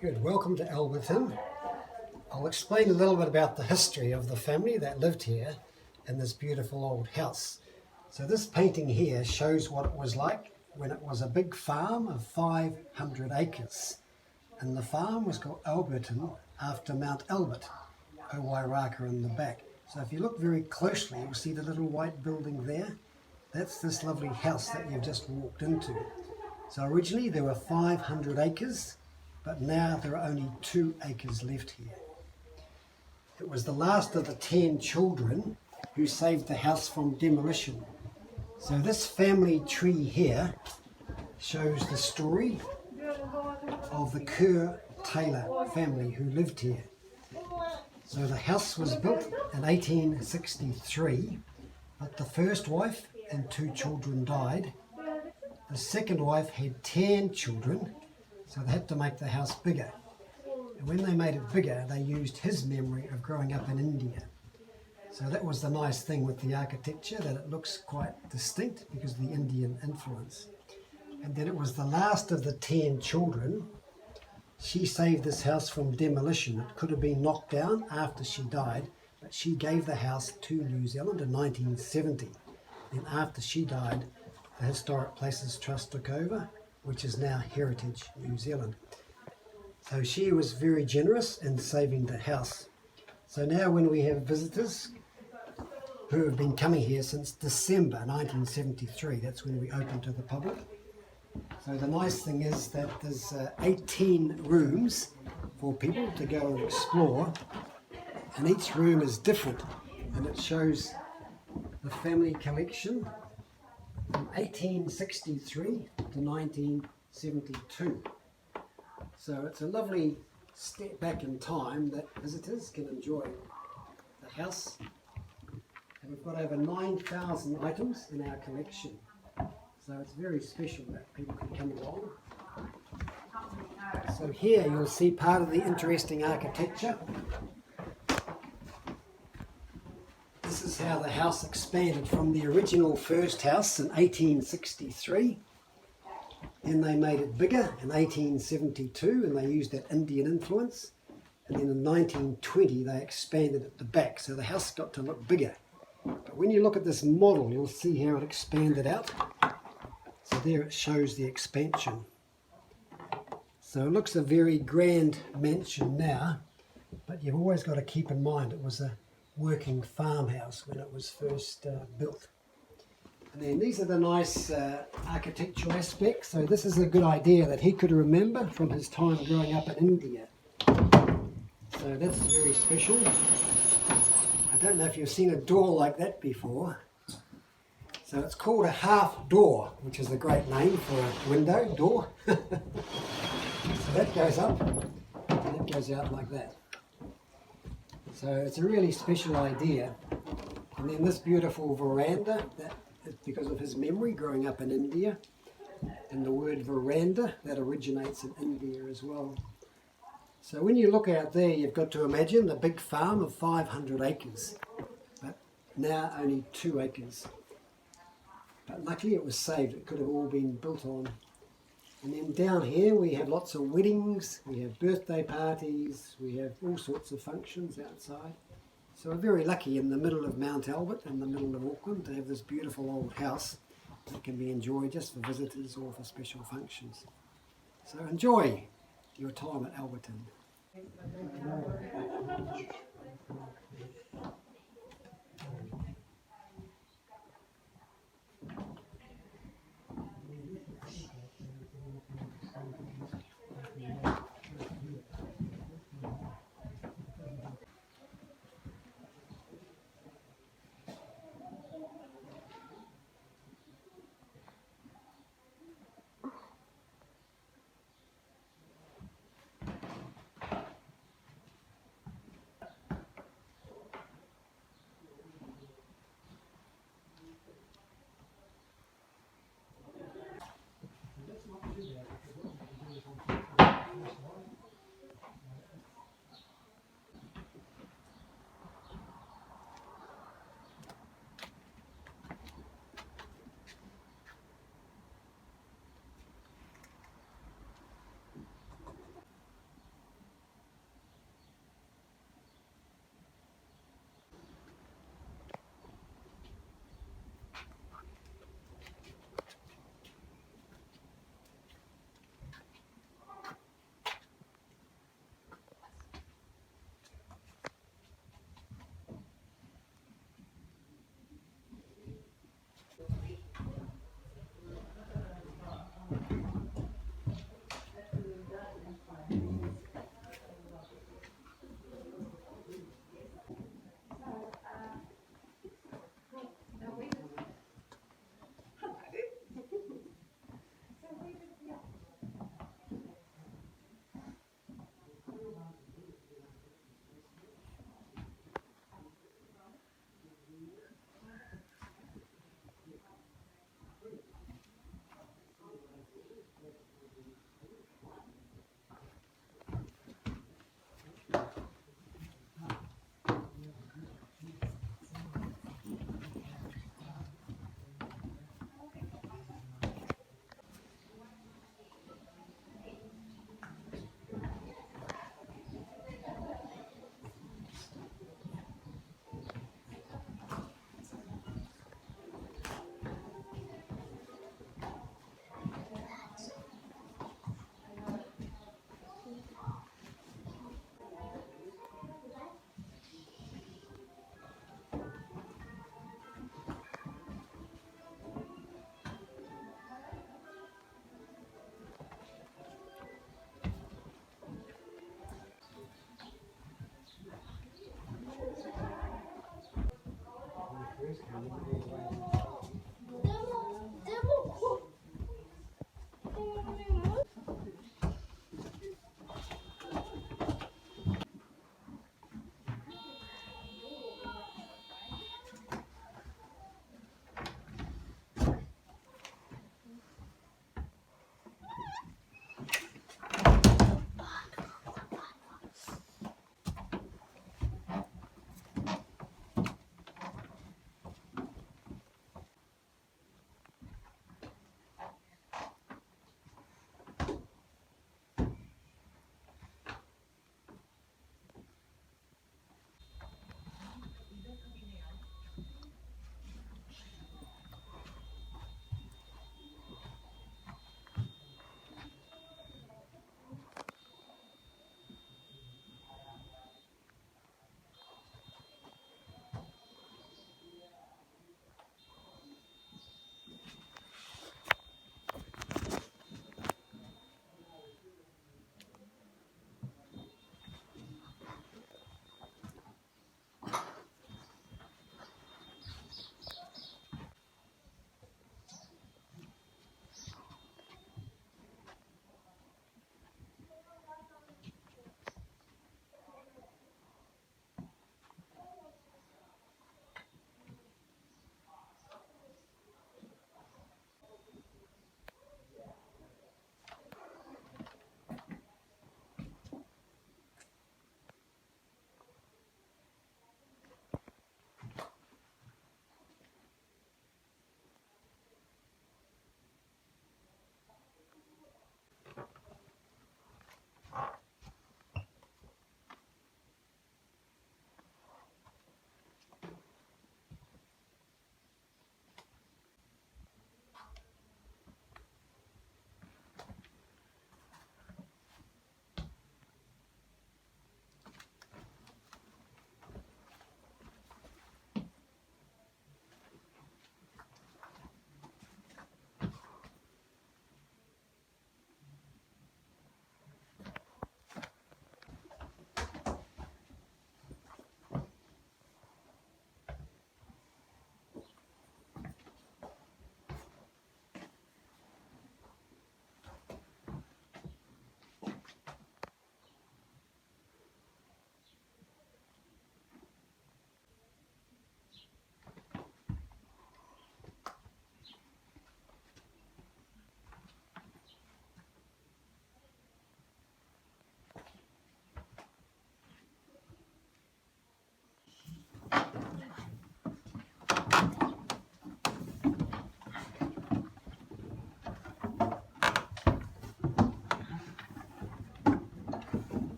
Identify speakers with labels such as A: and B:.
A: Good, welcome to Alberton. I'll explain a little bit about the history of the family that lived here in this beautiful old house. So this painting here shows what it was like when it was a big farm of 500 acres. And the farm was called Alberton after Mount Albert, Owairaka in the back. So if you look very closely, you'll see the little white building there. That's this lovely house that you've just walked into. So originally there were 500 acres, but now there are only 2 acres left here. It was the last of the 10 children who saved the house from demolition. So this family tree here shows the story of the Kerr-Taylor family who lived here. So the house was built in 1863, but the first wife and 2 children died. The second wife had 10 children, so they had to make the house bigger. And when they made it bigger, they used his memory of growing up in India. So that was the nice thing with the architecture, that it looks quite distinct because of the Indian influence. And then it was the last of the 10 children. She saved this house from demolition. It could have been knocked down after she died, but she gave the house to New Zealand in 1970. Then after she died, the Historic Places Trust took over, which is now Heritage New Zealand. So she was very generous in saving the house. So now when we have visitors who have been coming here since December 1973, that's when we opened to the public. So the nice thing is that there's 18 rooms for people to go and explore, and each room is different, and it shows the family collection from 1863 to 1972. So it's a lovely step back in time that visitors can enjoy the house. And we've got over 9,000 items in our collection. So it's very special that people can come along. So here you'll see part of the interesting architecture. This is how the house expanded from the original first house in 1863. Then they made it bigger in 1872 and they used that Indian influence. And then in 1920 they expanded at the back, so the house got to look bigger. But when you look at this model, you'll see how it expanded out. So there it shows the expansion. So it looks a very grand mansion now, but you've always got to keep in mind it was a working farmhouse when it was first built. And then these are the nice architectural aspects. So this is a good idea that he could remember from his time growing up in India. So that's very special. I don't know if you've seen a door like that before. So it's called a half door, which is a great name for a window door. So that goes up and it goes out like that. So it's a really special idea. And then this beautiful veranda, that is because of his memory growing up in India. And the word veranda, that originates in India as well. So when you look out there, you've got to imagine the big farm of 500 acres, but now only 2 acres. But luckily it was saved, it could have all been built on. And then down here we have lots of weddings, we have birthday parties, we have all sorts of functions outside. So we're very lucky in the middle of Mount Albert, in the middle of Auckland, to have this beautiful old house that can be enjoyed just for visitors or for special functions. So enjoy your time at Alberton.